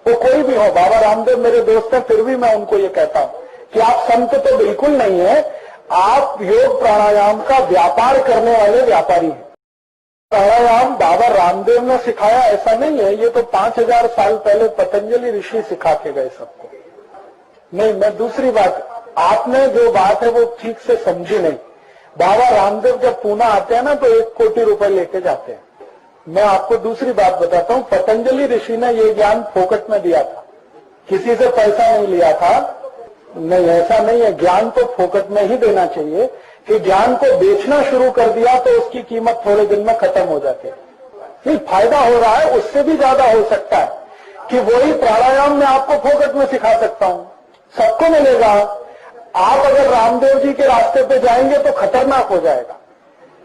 वो कोई भी हो, बाबा रामदेव मेरे दोस्त हैं, फिर भी मैं उनको ये कहता हूं कि आप संत तो बिल्कुल नहीं है, आप योग प्राणायाम का व्यापार करने वाले व्यापारी हैं। प्राणायाम बाबा रामदेव ने सिखाया ऐसा नहीं है, ये तो 5000 साल पहले पतंजलि ऋषि सिखा के गए सबको। नहीं, मैं दूसरी बात, आपने जो बात है वो ठीक से समझी नहीं। बाबा रामदेव जब पूना आते हैं ना तो 1 कोटि रुपए लेके जाते हैं। मैं आपको दूसरी बात बताता हूं, पतंजलि ऋषि ने ये ज्ञान फोकट में दिया था, किसी से पैसा नहीं लिया था। नहीं, ऐसा नहीं है, ज्ञान तो फोकट में ही देना चाहिए। कि ज्ञान को बेचना शुरू कर दिया तो उसकी कीमत थोड़े दिन में खत्म हो जाती है। नहीं, फायदा हो रहा है, उससे भी ज्यादा हो सकता है कि वही प्राणायाम मैं आपको फोकट में सिखा सकता हूं, सबको मिलेगा। आप अगर रामदेव जी के रास्ते पे जाएंगे तो खतरनाक हो जाएगा,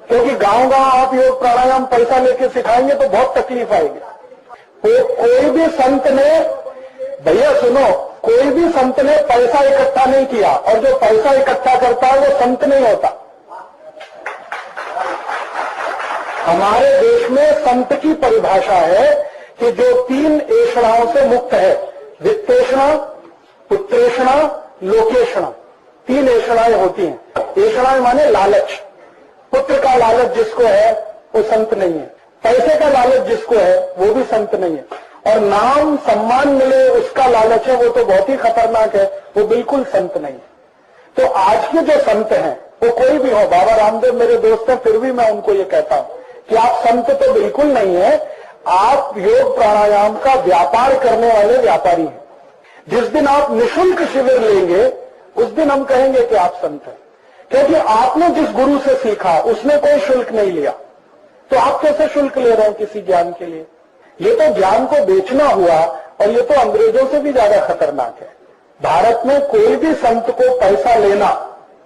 क्योंकि गांव गांव आप योग प्राणायाम पैसा लेके सिखाएंगे तो बहुत तकलीफ आएगी। तो कोई भी संत ने, भैया सुनो, कोई भी संत ने पैसा इकट्ठा नहीं किया, और जो पैसा इकट्ठा करता है वो संत नहीं होता। हमारे देश में संत की परिभाषा है कि जो 3 ऐषणाओं से मुक्त है, वित्तेषणा, पुत्रेषणा, लोकेषणा, 3 ऐषणाएं होती हैं। ऐषणाएं माने लालच। पुत्र का लालच जिसको है वो संत नहीं है, पैसे का लालच जिसको है वो भी संत नहीं है, और नाम सम्मान मिले उसका लालच है वो तो बहुत ही खतरनाक है, वो बिल्कुल संत नहीं है। तो आज के जो संत हैं वो कोई भी हो, बाबा रामदेव मेरे दोस्त हैं, फिर भी मैं उनको ये कहता हूं कि आप संत तो बिल्कुल नहीं है, आप योग प्राणायाम का व्यापार करने वाले व्यापारी हैं। जिस दिन आप निःशुल्क शिविर लेंगे उस दिन हम कहेंगे कि आप संत हैं, क्योंकि आपने जिस गुरु से सीखा उसने कोई शुल्क नहीं लिया, तो आप कैसे शुल्क ले रहे हैं किसी ज्ञान के लिए? ये तो ज्ञान को बेचना हुआ, और ये तो अंग्रेजों से भी ज्यादा खतरनाक है। भारत में कोई भी संत को पैसा लेना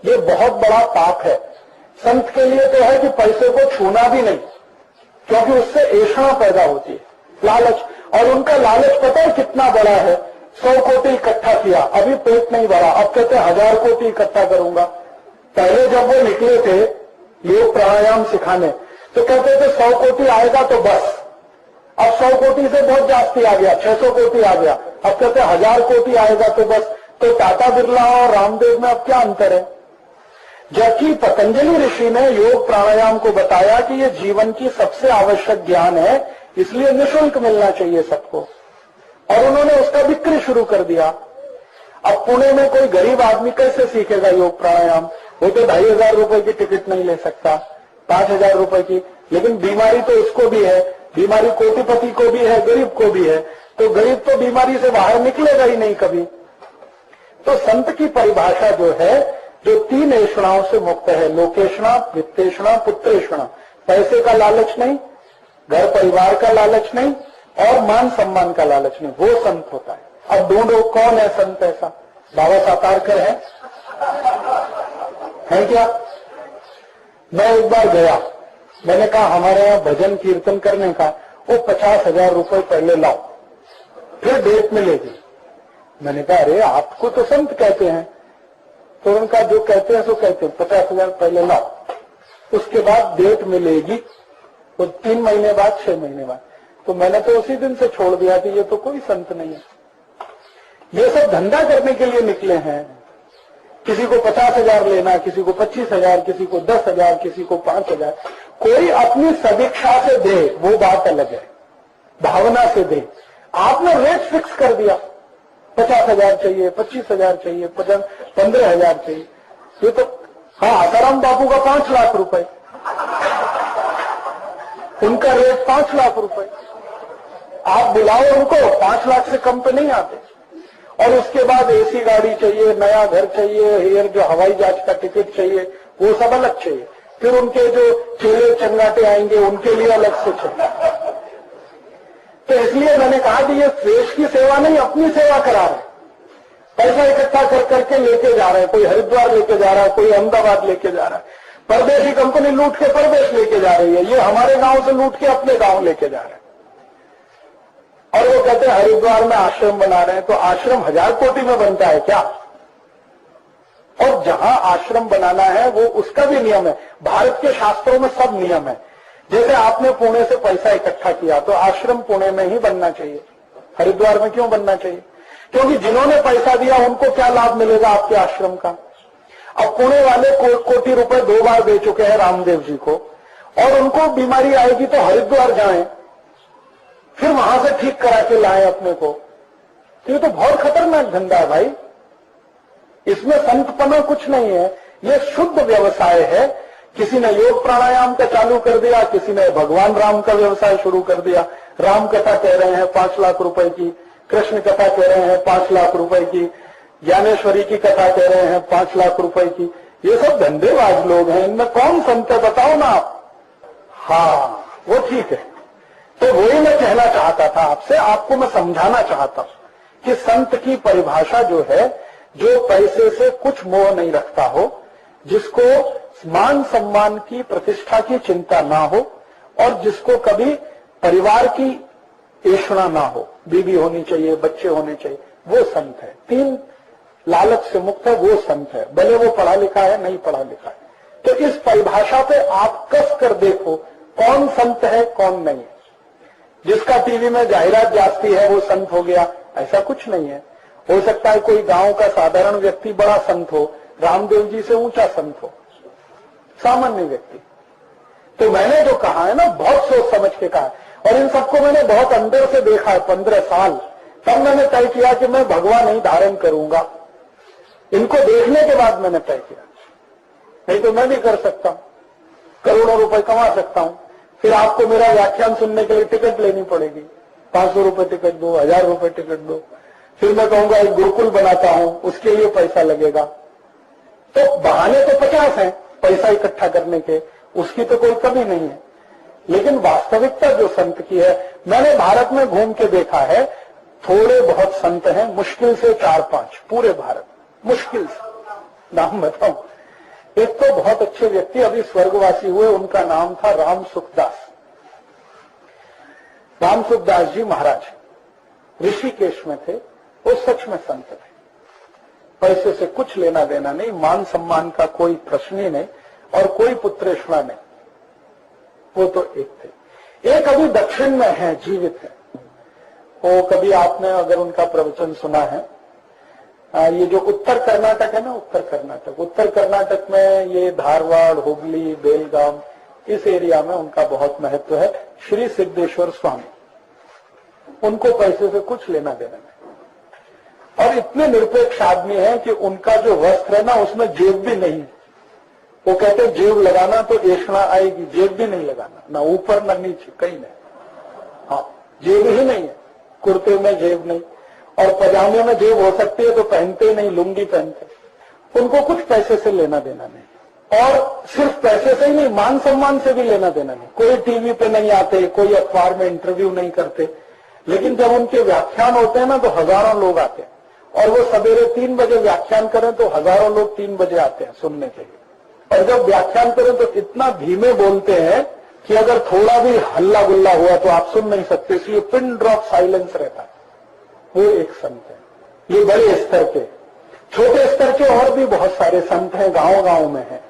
ये बहुत बड़ा पाप है। संत के लिए तो है कि पैसे को छूना भी नहीं, क्योंकि उससे ऐषणा पैदा होती है, लालच। और उनका लालच पता है कितना बड़ा है? 100 कोटि इकट्ठा किया, अभी पेट नहीं भरा, अब कहते 1000 कोटि इकट्ठा करूंगा। पहले जब वो निकले थे योग प्राणायाम सिखाने तो कहते थे 100 कोटि आएगा तो बस, अब 100 कोटि से बहुत जास्ती आ गया, 600 कोटि आ गया, अब कहते 1000 कोटि आएगा तो बस। तो टाटा बिरला और रामदेव में अब क्या अंतर है? जबकि पतंजलि ऋषि ने योग प्राणायाम को बताया कि ये जीवन की सबसे आवश्यक ज्ञान है, इसलिए निःशुल्क मिलना चाहिए सबको, और उन्होंने उसका बिक्री शुरू कर दिया। अब पुणे में कोई गरीब आदमी कैसे सीखेगा योग प्राणायाम? वो तो 2500 रुपए की टिकट नहीं ले सकता, 5000 रुपए की। लेकिन बीमारी तो उसको भी है, बीमारी कोटिपति को भी है, गरीब को भी है, तो गरीब तो बीमारी से बाहर निकलेगा ही नहीं कभी। तो संत की परिभाषा जो है, जो 3 ऐषणाओं से मुक्त है, लोकेषणा, वित्तेषणा, पुत्रेषणा, पैसे का लालच नहीं, घर परिवार का लालच नहीं, और मान सम्मान का लालच नहीं, वो संत होता है। अब ढूंढो कौन है संत ऐसा? बाबा सातारकर है क्या? मैं एक बार गया, मैंने कहा हमारे यहाँ भजन कीर्तन करने का वो 50,000 रुपए पहले लाओ, फिर डेट मिलेगी। मैंने कहा अरे आपको तो संत कहते हैं। तो उनका जो कहते हैं सो कहते हैं, 50,000 पहले लाओ, उसके बाद डेट मिलेगी, वो 3 महीने बाद, 6 महीने बाद। तो मैंने तो उसी दिन से छोड़ दिया कि ये तो कोई संत नहीं है, ये सब धंधा करने के लिए निकले हैं। किसी को 50,000 लेना, किसी को 25,000, किसी को 10,000, किसी को 5,000। कोई अपनी सदिच्छा से दे वो बात अलग है, भावना से दे। आपने रेट फिक्स कर दिया, 50,000 चाहिए, 25,000 चाहिए, 15,000 चाहिए। ये तो हाँ, आसाराम बापू का 5 लाख रुपए, उनका रेट 5 लाख रुपए। आप बुलाओ उनको, 5 लाख से कम पे नहीं आते। और उसके बाद एसी गाड़ी चाहिए, नया घर चाहिए, एयर जो हवाई जहाज का टिकट चाहिए, वो सब अलग चाहिए। फिर उनके जो चेले चंगाटे आएंगे उनके लिए अलग से चाहिए। तो इसलिए मैंने कहा कि ये देश की सेवा नहीं, अपनी सेवा करा रहे, पैसा इकट्ठा कर करके लेके जा रहे हैं। कोई हरिद्वार लेके जा रहा है, कोई अहमदाबाद लेके जा रहा है। परदेशी कंपनी लूट के परदेश लेके जा रही है, ये हमारे गांव से लूट के अपने गांव लेके जा रहे हैं। और वो कहते हैं हरिद्वार में आश्रम बना रहे हैं, तो आश्रम 1000 कोटि में बनता है क्या? और जहां आश्रम बनाना है वो उसका भी नियम है। भारत के शास्त्रों में सब नियम है। जैसे आपने पुणे से पैसा इकट्ठा किया तो आश्रम पुणे में ही बनना चाहिए, हरिद्वार में क्यों बनना चाहिए? क्योंकि जिन्होंने पैसा दिया उनको क्या लाभ मिलेगा आपके आश्रम का? अब पुणे वाले कोटि रुपए 2 बार दे चुके हैं रामदेव जी को, और उनको बीमारी आएगी तो हरिद्वार जाएं, फिर वहां से ठीक करा के लाएं अपने को। तो ये तो बहुत खतरनाक धंधा है भाई, इसमें संतपना कुछ नहीं है, ये शुद्ध व्यवसाय है। किसी ने योग प्राणायाम का चालू कर दिया, किसी ने भगवान राम का व्यवसाय शुरू कर दिया। राम कथा कह रहे हैं 5 लाख रुपए की, कृष्ण कथा कह रहे हैं 5 लाख रुपए की, ज्ञानेश्वरी की कथा कह रहे हैं 5 लाख रुपए की। ये सब धंधेबाज लोग हैं, इनमें कौन संत है बताओ ना आप। हाँ वो ठीक है। तो वही मैं कहना चाहता था आपसे, आपको मैं समझाना चाहता हूं कि संत की परिभाषा जो है, जो पैसे से कुछ मोह नहीं रखता हो, जिसको मान सम्मान की प्रतिष्ठा की चिंता ना हो, और जिसको कभी परिवार की ऐषणा ना हो, बीवी होनी चाहिए, बच्चे होने चाहिए, वो संत है। 3 लालच से मुक्त है, वो संत है, भले वो पढ़ा लिखा है नहीं पढ़ा लिखा है। तो इस परिभाषा पे आप कस कर देखो कौन संत है कौन नहीं है। जिसका टीवी में जाहिरात जाती है वो संत हो गया, ऐसा कुछ नहीं है। हो सकता है कोई गांव का साधारण व्यक्ति बड़ा संत हो, रामदेव जी से ऊंचा संत हो, सामान्य व्यक्ति। तो मैंने जो कहा है ना, बहुत सोच समझ के कहा है, और इन सबको मैंने बहुत अंदर से देखा है 15 साल। तब मैंने तय किया कि मैं भगवा नहीं धारण करूंगा। इनको देखने के बाद मैंने तय किया, नहीं तो मैं भी कर सकता हूं, करोड़ों रुपए कमा सकता हूं। फिर आपको मेरा व्याख्यान सुनने के लिए टिकट लेनी पड़ेगी, 500 रुपए टिकट दो, 1000 रुपए टिकट दो। फिर मैं कहूंगा एक गुरुकुल बनाता हूं, उसके लिए पैसा लगेगा। तो बहाने तो 50 हैं पैसा इकट्ठा करने के, उसकी तो कोई कमी नहीं है। लेकिन वास्तविकता जो संत की है, मैंने भारत में घूम के देखा है, थोड़े बहुत संत हैं, मुश्किल से 4-5 पूरे भारत, मुश्किल से। नाम बताऊं, एक तो बहुत अच्छे व्यक्ति अभी स्वर्गवासी हुए, उनका नाम था राम सुखदास। राम सुखदास जी महाराज ऋषिकेश में थे, वो सच में संत थे। पैसे से कुछ लेना देना नहीं, मान सम्मान का कोई प्रश्न ही नहीं, और कोई पुत्रेषणा नहीं, वो तो एक थे। एक अभी दक्षिण में है, जीवित है। वो कभी आपने अगर उनका प्रवचन सुना है, ये जो उत्तर कर्नाटक है ना, उत्तर कर्नाटक में ये धारवाड़, हुबली, बेलगाम, इस एरिया में उनका बहुत महत्व है। श्री सिद्धेश्वर स्वामी, उनको पैसे से कुछ लेना देना नहीं, और इतने निरपेक्ष आदमी है कि उनका जो वस्त्र है ना, उसमें जेब भी नहीं है। वो कहते जेब लगाना तो ऐषणा आएगी, जेब भी नहीं लगाना, ना ऊपर ना नीचे, कहीं नहीं। हाँ, जेब ही नहीं है, कुर्ते में जेब नहीं, और पजामे में जेब हो सकती है तो पहनते ही नहीं, लुंगी पहनते। उनको कुछ पैसे से लेना देना नहीं, और सिर्फ पैसे से ही नहीं, मान सम्मान से भी लेना देना नहीं। कोई टीवी पे नहीं आते, कोई अखबार में इंटरव्यू नहीं करते, लेकिन जब उनके व्याख्यान होते हैं ना तो हजारों लोग आते हैं, और वो सवेरे 3 बजे व्याख्यान करें तो हजारों लोग 3 बजे आते हैं सुनने के लिए। और जब व्याख्यान करें तो इतना धीमे बोलते हैं कि अगर थोड़ा भी हल्ला गुल्ला हुआ तो आप सुन नहीं सकते, इसलिए पिन ड्रॉप साइलेंस रहता है। वो एक संत है। ये बड़े स्तर के, छोटे स्तर के और भी बहुत सारे संत हैं, गांव गांव में हैं।